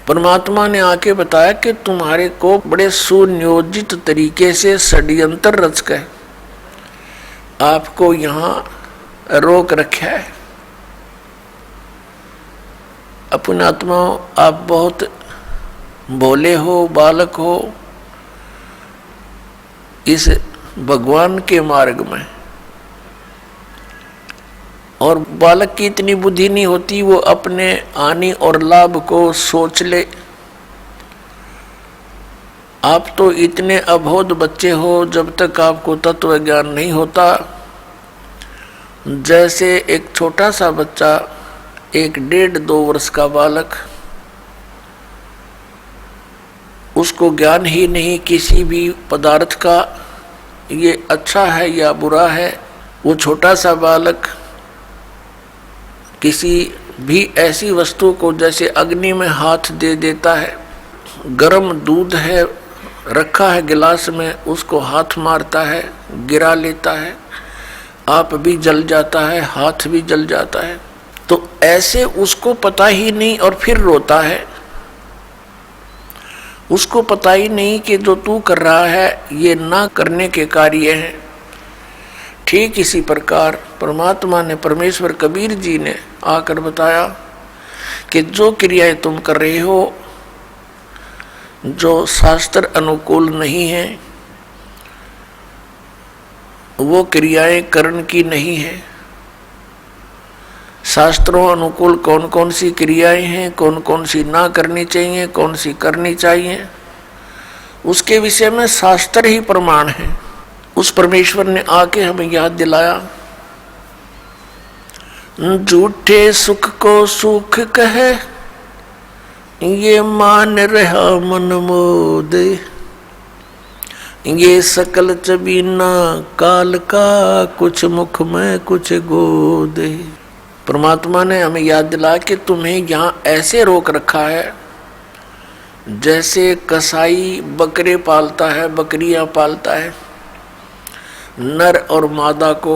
परमात्मा ने आके बताया कि तुम्हारे को बड़े सुनियोजित तरीके से षड्यंत्र रचकर आपको यहाँ रोक रखा है। अपने आत्मा, आप बहुत भोले हो, बालक हो इस भगवान के मार्ग में, और बालक की इतनी बुद्धि नहीं होती वो अपने हानि और लाभ को सोच ले। आप तो इतने अबोध बच्चे हो जब तक आपको तत्व ज्ञान नहीं होता। जैसे एक छोटा सा बच्चा, 1-1.5-2 वर्ष का बालक, उसको ज्ञान ही नहीं किसी भी पदार्थ का, ये अच्छा है या बुरा है। वो छोटा सा बालक किसी भी ऐसी वस्तु को, जैसे अग्नि में हाथ दे देता है, गर्म दूध है रखा है गिलास में, उसको हाथ मारता है, गिरा लेता है, आप भी जल जाता है, हाथ भी जल जाता है। तो ऐसे उसको पता ही नहीं और फिर रोता है। उसको पता ही नहीं कि जो तू कर रहा है ये ना करने के कार्य हैं। ठीक इसी प्रकार परमात्मा ने, परमेश्वर कबीर जी ने आकर बताया कि जो क्रियाएं तुम कर रहे हो, जो शास्त्र अनुकूल नहीं है, वो क्रियाएं कर्ण की नहीं है। शास्त्रों अनुकूल कौन कौन सी क्रियाएं हैं, कौन कौन सी ना करनी चाहिए, कौन सी करनी चाहिए, उसके विषय में शास्त्र ही प्रमाण है। उस परमेश्वर ने आके हमें याद दिलाया, झूठे सुख को सुख कहे, ये मान रहा मन मोद, ये सकल चबीना काल का, कुछ मुख में कुछ गोद। परमात्मा ने हमें याद दिला कि तुम्हें यहाँ ऐसे रोक रखा है जैसे कसाई बकरे पालता है, बकरियां पालता है, नर और मादा को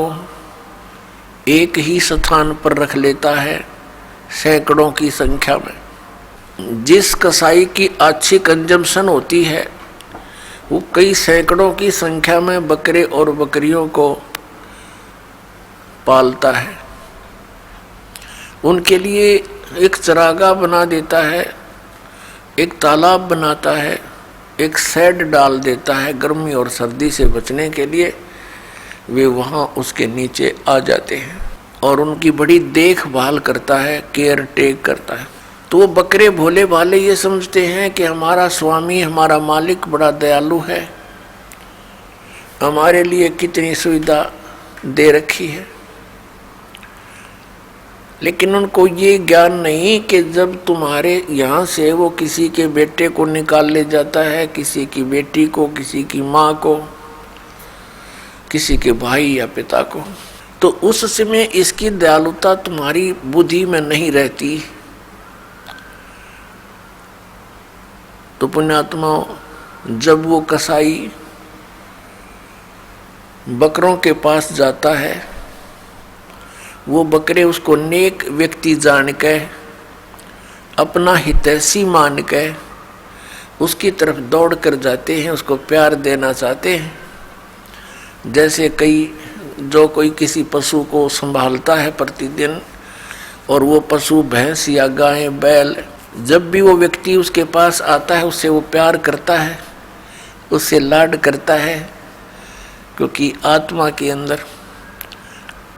एक ही स्थान पर रख लेता है सैकड़ों की संख्या में। जिस कसाई की अच्छी कंजम्पशन होती है वो कई सैकड़ों की संख्या में बकरे और बकरियों को पालता है। उनके लिए एक चरागाह बना देता है, एक तालाब बनाता है, एक शेड डाल देता है। गर्मी और सर्दी से बचने के लिए वे वहाँ उसके नीचे आ जाते हैं और उनकी बड़ी देखभाल करता है, केयर टेक करता है। तो वो बकरे भोले भाले ये समझते हैं कि हमारा स्वामी, हमारा मालिक बड़ा दयालु है, हमारे लिए कितनी सुविधा दे रखी है। लेकिन उनको ये ज्ञान नहीं कि जब तुम्हारे यहाँ से वो किसी के बेटे को निकाल ले जाता है, किसी की बेटी को, किसी की माँ को, किसी के भाई या पिता को, तो उस समय इसकी दयालुता तुम्हारी बुद्धि में नहीं रहती। तो पुण्यात्माओं, जब वो कसाई बकरों के पास जाता है, वो बकरे उसको नेक व्यक्ति जान के, अपना हितैषी मान के उसकी तरफ दौड़ कर जाते हैं, उसको प्यार देना चाहते हैं। जैसे कोई किसी पशु को संभालता है प्रतिदिन, और वो पशु भैंस या गाय बैल, जब भी वो व्यक्ति उसके पास आता है उससे वो प्यार करता है, उससे लाड करता है, क्योंकि आत्मा के अंदर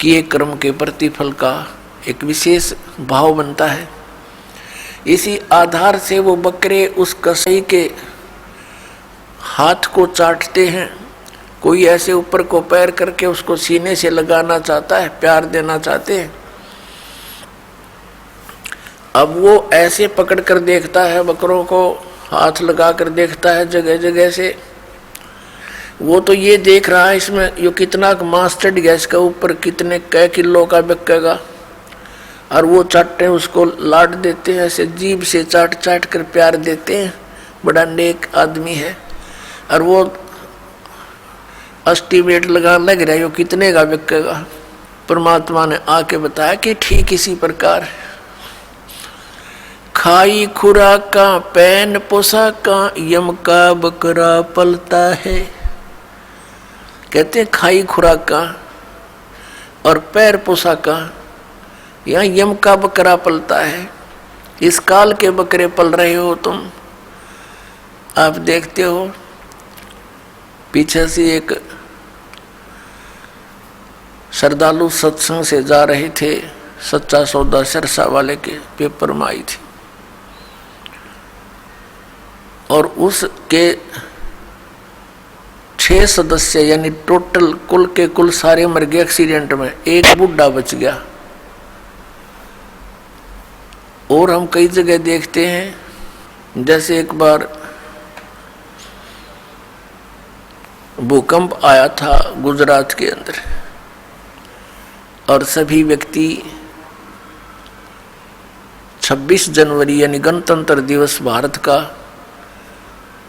किए कर्म के प्रतिफल का एक विशेष भाव बनता है। इसी आधार से वो बकरे उस कसाई के हाथ को चाटते हैं। कोई ऐसे ऊपर को पैर करके उसको सीने से लगाना चाहता है, प्यार देना चाहते हैं। अब वो ऐसे पकड़ कर देखता है, बकरों को हाथ लगा कर देखता है जगह जगह से। वो तो ये देख रहा है इसमें यो कितना मांस चढ़ गया, इसका ऊपर कितने कै किलो का बिकेगा, और वो चाटते उसको लाड देते हैं, ऐसे जीभ से चाट चाट कर प्यार देते हैं। बड़ा नेक आदमी है, और वो एस्टीमेट लगा लग रहा है यो कितने का बिकेगा। परमात्मा ने आके बताया कि ठीक इसी प्रकार खाई खुराका पैन पोशाका यम का बकरा पलता है। कहते हैं खाई खुराका और पैर पोशाका, यहाँ यम का बकरा पलता है। इस काल के बकरे पल रहे हो तुम। आप देखते हो पीछे से एक श्रद्धालु सत्संग से जा रहे थे, सच्चा सौदा सिरसा वाले के पेपर में आई थी, और उसके 6 सदस्य यानी टोटल कुल के कुल सारे मर गए एक्सीडेंट में, एक बुढ़ा बच गया। और हम कई जगह देखते हैं, जैसे एक बार भूकंप आया था गुजरात के अंदर, और सभी व्यक्ति 26 जनवरी यानी गणतंत्र दिवस भारत का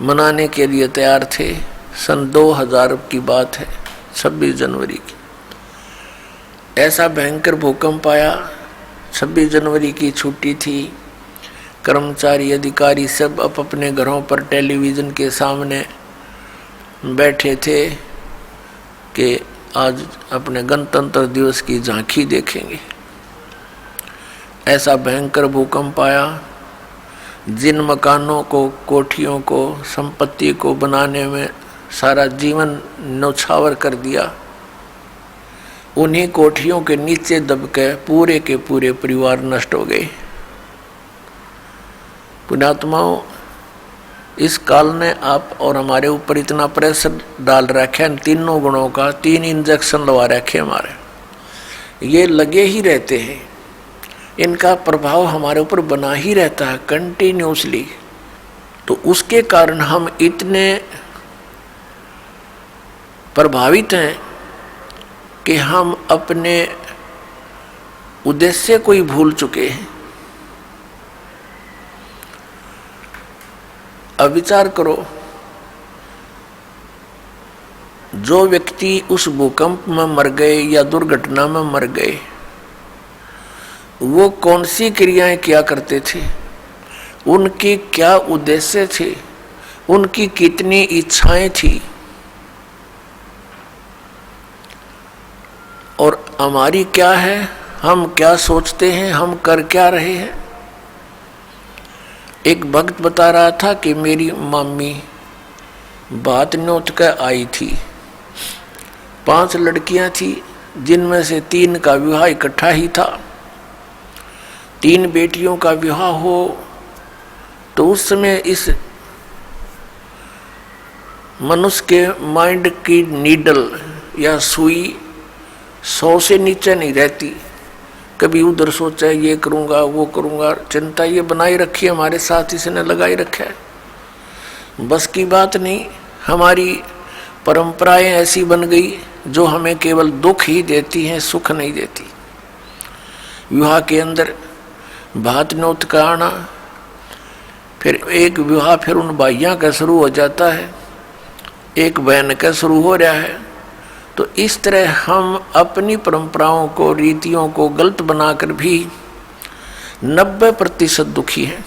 मनाने के लिए तैयार थे। सन 2000 की बात है, 26 जनवरी की। ऐसा भयंकर भूकंप आया, 26 जनवरी की छुट्टी थी। कर्मचारी अधिकारी सब अपने घरों पर टेलीविज़न के सामने बैठे थे कि आज अपने गणतंत्र दिवस की झांकी देखेंगे। ऐसा भयंकर भूकंप आया, जिन मकानों को, कोठियों को, संपत्ति को बनाने में सारा जीवन न्यौछावर कर दिया, उन्हीं कोठियों के नीचे दब के पूरे के पूरे परिवार नष्ट हो गए। पुण्यात्माओं, इस काल ने आप और हमारे ऊपर इतना प्रेशर डाल रखा है, तीनों गुणों का 3 इंजेक्शन लगा रखे हमारे, ये लगे ही रहते हैं, इनका प्रभाव हमारे ऊपर बना ही रहता है कंटिन्यूसली। तो उसके कारण हम इतने प्रभावित हैं कि हम अपने उद्देश्य को ही भूल चुके हैं। अब विचार करो, जो व्यक्ति उस भूकंप में मर गए या दुर्घटना में मर गए, वो कौन सी क्रियाएं किया करते थे, उनके क्या उद्देश्य थे, उनकी कितनी इच्छाएं थी, और हमारी क्या है, हम क्या सोचते हैं, हम कर क्या रहे हैं। एक भक्त बता रहा था कि मेरी मम्मी बात न्योत कर आई थी, 5 लड़कियां थी, जिनमें से 3 का विवाह इकट्ठा ही था। 3 बेटियों का विवाह हो तो उस समय इस मनुष्य के माइंड की नीडल या सुई 100 से नीचे नहीं रहती। कभी उधर सोचा ये करूँगा वो करूँगा, चिंता ये बनाए रखी है, हमारे साथ इसने लगाई रखा है। बस की बात नहीं, हमारी परंपराएं ऐसी बन गई जो हमें केवल दुख ही देती हैं, सुख नहीं देती। विवाह के अंदर भात न्योत का आना, फिर एक विवाह फिर उन भाइयों का शुरू हो जाता है, एक बहन का शुरू हो रहा है। तो इस तरह हम अपनी परंपराओं को, रीतियों को गलत बनाकर भी 90% दुखी हैं।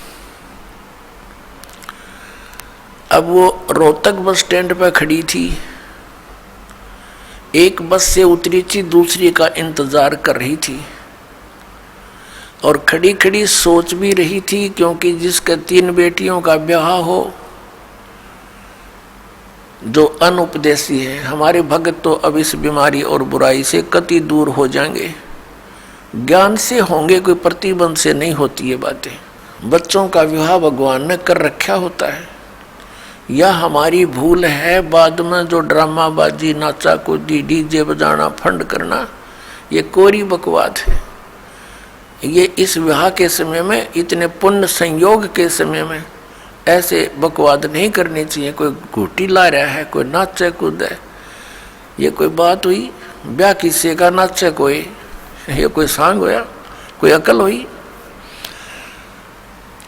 अब वो रोहतक बस स्टैंड पर खड़ी थी, एक बस से उतरी थी, दूसरी का इंतजार कर रही थी, और खड़ी खड़ी सोच भी रही थी, क्योंकि जिसके 3 बेटियों का ब्याह हो, जो अनुपदेशी है, हमारे भगत तो अब इस बीमारी और बुराई से कति दूर हो जाएंगे। ज्ञान से होंगे, कोई प्रतिबंध से नहीं होती ये बातें। बच्चों का विवाह भगवान ने कर रखा होता है, या हमारी भूल है बाद में जो ड्रामाबाजी, नाचा कूदी, डीजे बजाना, फंड करना, ये कोरी बकवाद है। ये इस विवाह के समय में, इतने पुण्य संयोग के समय में ऐसे बकवाद नहीं करनी चाहिए। कोई घूटी ला रहा है, कोई नाचे कूद है, ये कोई बात हुई? ब्याह किसी का नाचे कोई, ये कोई सांग होया, कोई अकल हुई?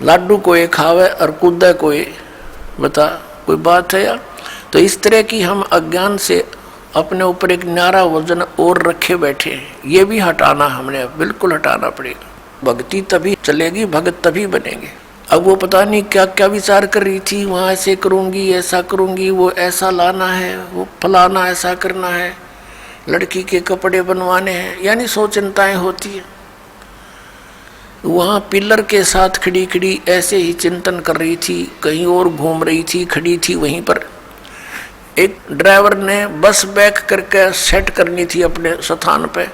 लाडू कोई खावे और कूदे कोई, बता कोई बात है यार? तो इस तरह की हम अज्ञान से अपने ऊपर एक न्यारा वजन और रखे बैठे हैं, ये भी हटाना, हमने बिल्कुल हटाना पड़ेगा। भक्ति तभी चलेगी, भगत तभी बनेंगे। अब वो पता नहीं क्या क्या विचार कर रही थी, वहाँ ऐसे करूँगी, ऐसा करूँगी, वो ऐसा लाना है, वो फलाना ऐसा करना है, लड़की के कपड़े बनवाने हैं, यानी 100 चिंताएं होती है। वहाँ पिलर के साथ खड़ी खड़ी ऐसे ही चिंतन कर रही थी, कहीं और घूम रही थी, खड़ी थी वहीं पर। एक ड्राइवर ने बस बैक करके सेट करनी थी अपने स्थान पे,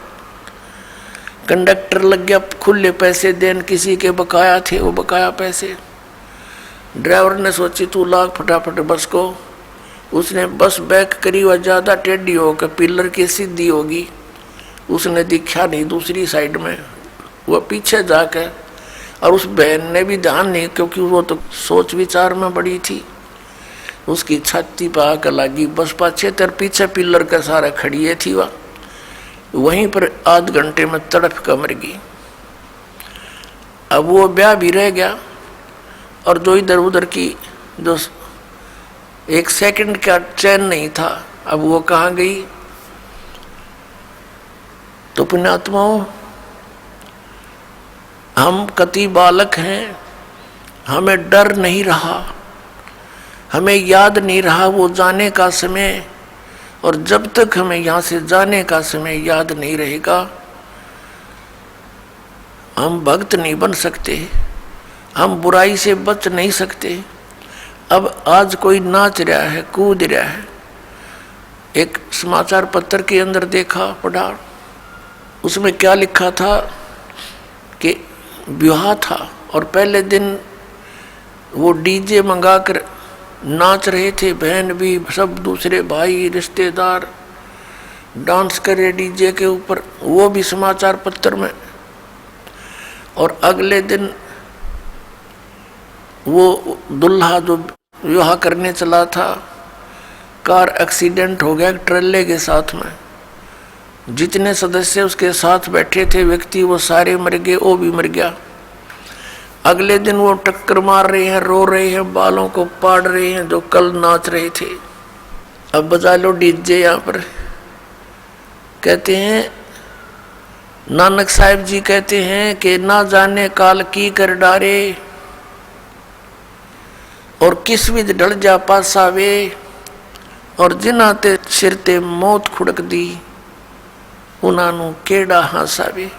कंडक्टर लग गया खुले पैसे देन, किसी के बकाया थे वो बकाया पैसे। ड्राइवर ने सोची तू लाग फटाफट बस को, उसने बस बैक करी, वह ज़्यादा टेढ़ी होकर पिलर की सीधी होगी, उसने दिखा नहीं दूसरी साइड में, वह पीछे जाकर, और उस बहन ने भी ध्यान नहीं, क्योंकि वो तो सोच विचार में बड़ी थी, उसकी छाती पर आकर लगी बस पाछे तर पीछे पिलर का सारा खड़िए थी, वह वहीं पर आध घंटे में तड़प कर मर गई। अब वो ब्याह भी रह गया, और जो इधर उधर की जो 1 सेकंड का चैन नहीं था, अब वो कहाँ गई? तो पुण्यात्माओं, हम कति बालक हैं, हमें डर नहीं रहा, हमें याद नहीं रहा वो जाने का समय, और जब तक हमें यहाँ से जाने का समय याद नहीं रहेगा, हम भक्त नहीं बन सकते, हम बुराई से बच नहीं सकते। अब आज कोई नाच रहा है, कूद रहा है, एक समाचार पत्र के अंदर देखा, पढ़ा, उसमें क्या लिखा था कि विवाह था और पहले दिन वो डीजे मंगाकर नाच रहे थे, बहन भी, सब दूसरे भाई रिश्तेदार डांस करे डीजे के ऊपर, वो भी समाचार पत्र में। और अगले दिन वो दुल्हा जो विवाह करने चला था, कार एक्सीडेंट हो गया ट्रेले के साथ में, जितने सदस्य उसके साथ बैठे थे व्यक्ति, वो सारे मर गए, वो भी मर गया। अगले दिन वो टक्कर मार रहे हैं, रो रहे हैं, बालों को पाड़ रहे हैं, जो कल नाच रहे थे। अब बजा लो डीजे यहाँ पर। कहते हैं नानक साहिब जी कहते हैं कि ना जाने काल की कर डारे, और किस विध ढल जा पासावे, और जिन्हां ते सिर ते मौत खुड़क दी, उन्हां नूं केड़ा हासावे।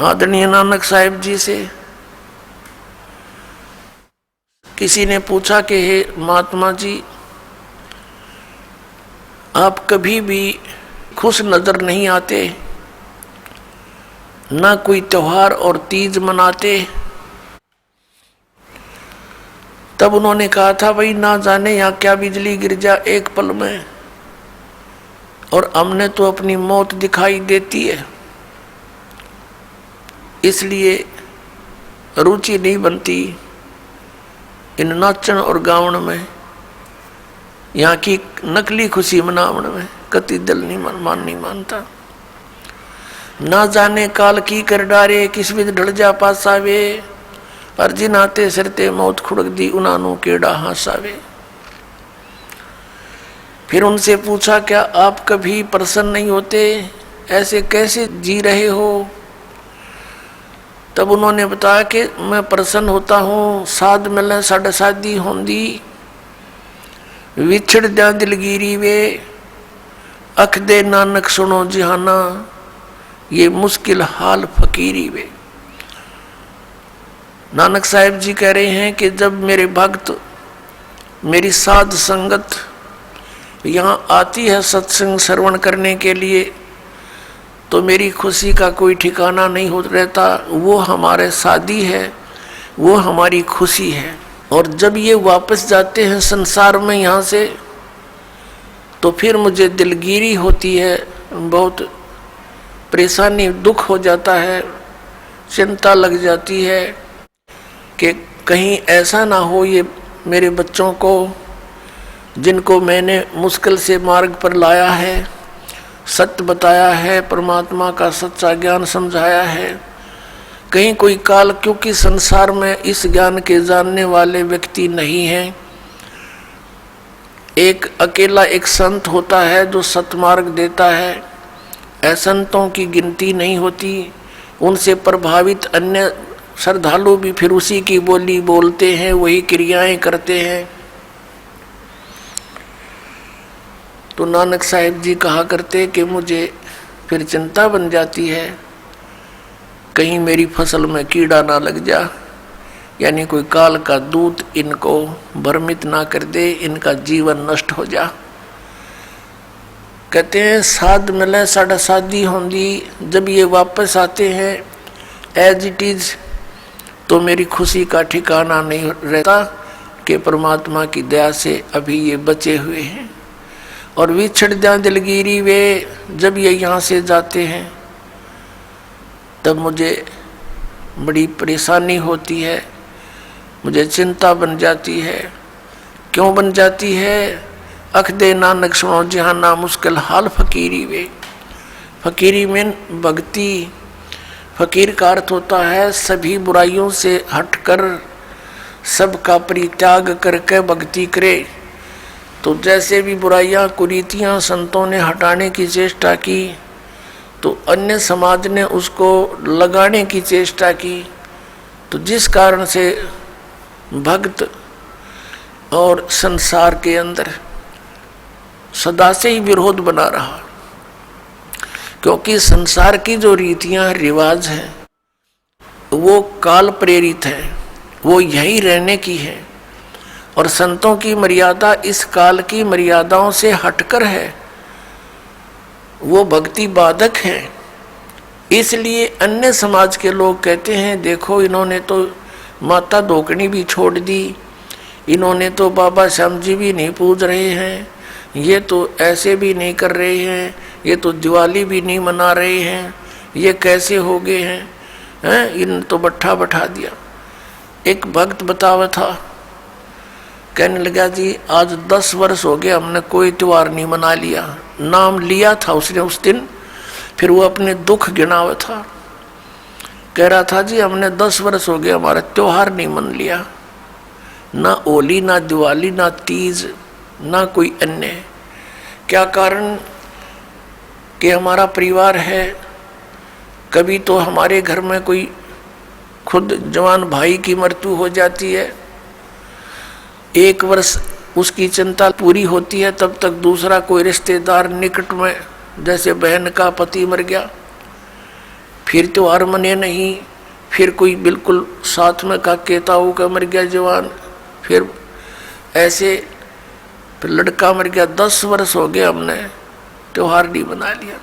आदरणीय नानक साहिब जी से किसी ने पूछा कि हे महात्मा जी, आप कभी भी खुश नजर नहीं आते, ना कोई त्योहार और तीज मनाते। तब उन्होंने कहा था, भाई ना जाने यहाँ क्या बिजली गिर जा एक पल में, और हमने तो अपनी मौत दिखाई देती है, इसलिए रुचि नहीं बनती इन नाचन और गावन में, यहाँ की नकली खुशी मनावन में। कति दिल नहीं मानता। ना जाने काल की कर डारे, किस विध ढल जा पासावे, पर जिन्हां सिर ते मौत खुड़क दी, उन्हां नूं केड़ा हासावे। फिर उनसे पूछा, क्या आप कभी प्रसन्न नहीं होते, ऐसे कैसे जी रहे हो? तब उन्होंने बताया कि मैं प्रसन्न होता हूँ, साध मिले साढ़े शादी होंदी, विछड़ जा दिलगिरी वे, अख दे नानक सुनो जिहाना, ये मुश्किल हाल फकीरी वे। नानक साहिब जी कह रहे हैं कि जब मेरे भक्त, मेरी साध संगत यहाँ आती है सत्संग श्रवण करने के लिए, तो मेरी खुशी का कोई ठिकाना नहीं हो रहता। वो हमारे साथी है, वो हमारी खुशी है। और जब ये वापस जाते हैं संसार में यहाँ से, तो फिर मुझे दिलगिरी होती है, बहुत परेशानी, दुख हो जाता है, चिंता लग जाती है कि कहीं ऐसा ना हो ये मेरे बच्चों को, जिनको मैंने मुश्किल से मार्ग पर लाया है, सत्य बताया है, परमात्मा का सच्चा ज्ञान समझाया है, कहीं कोई काल, क्योंकि संसार में इस ज्ञान के जानने वाले व्यक्ति नहीं हैं। एक अकेला एक संत होता है जो सतमार्ग देता है, असंतों की गिनती नहीं होती। उनसे प्रभावित अन्य श्रद्धालु भी फिर उसी की बोली बोलते हैं, वही क्रियाएं करते हैं। तो नानक साहिब जी कहा करते कि मुझे फिर चिंता बन जाती है, कहीं मेरी फसल में कीड़ा ना लग जा, यानी कोई काल का दूत इनको भ्रमित ना कर दे, इनका जीवन नष्ट हो जा। कहते हैं साध मिले साढ़ा शादी होंगी, जब ये वापस आते हैं एज इट इज, तो मेरी खुशी का ठिकाना नहीं रहता कि परमात्मा की दया से अभी ये बचे हुए हैं। और विछड़ जा दिलगिरी वे, जब ये यहाँ से जाते हैं तब मुझे बड़ी परेशानी होती है, मुझे चिंता बन जाती है। क्यों बन जाती है? अख दे नानक सुनो जिहाना, मुश्किल हाल फकीरी वे। फकीरी में भक्ति, फकीर का अर्थ होता है सभी बुराइयों से हटकर सबका परित्याग करके भक्ति करे। तो जैसे भी बुराइयां कुरीतियां संतों ने हटाने की चेष्टा की, तो अन्य समाज ने उसको लगाने की चेष्टा की। तो जिस कारण से भक्त और संसार के अंदर सदा से ही विरोध बना रहा, क्योंकि संसार की जो रीतियां रिवाज हैं वो काल प्रेरित है, वो यही रहने की है। और संतों की मर्यादा इस काल की मर्यादाओं से हटकर है, वो भक्ति बाधक है। इसलिए अन्य समाज के लोग कहते हैं देखो इन्होंने तो माता धोकनी भी छोड़ दी, इन्होंने तो बाबा श्याम जी भी नहीं पूज रहे हैं, ये तो ऐसे भी नहीं कर रहे हैं, ये तो दिवाली भी नहीं मना रहे हैं, ये कैसे हो गए हैं, इन तो बट्ठा बैठा दिया। एक भक्त बतावा था, कहने लगा जी आज 10 वर्ष हो गए हमने कोई त्योहार नहीं मना लिया। नाम लिया था उसने उस दिन, फिर वो अपने दुख गिनावा था। कह रहा था जी हमने 10 वर्ष हो गए हमारा त्योहार नहीं मन लिया, ना होली ना दिवाली ना तीज ना कोई अन्य। क्या कारण कि हमारा परिवार है, कभी तो हमारे घर में कोई खुद जवान भाई की मृत्यु हो जाती है, 1 वर्ष उसकी चिंता पूरी होती है, तब तक दूसरा कोई रिश्तेदार निकट में, जैसे बहन का पति मर गया, फिर त्योहार मने नहीं, फिर कोई बिल्कुल साथ में का केताऊ का मर गया जवान, फिर ऐसे फिर लड़का मर गया। 10 वर्ष हो गए हमने त्योहार नहीं बना लिया।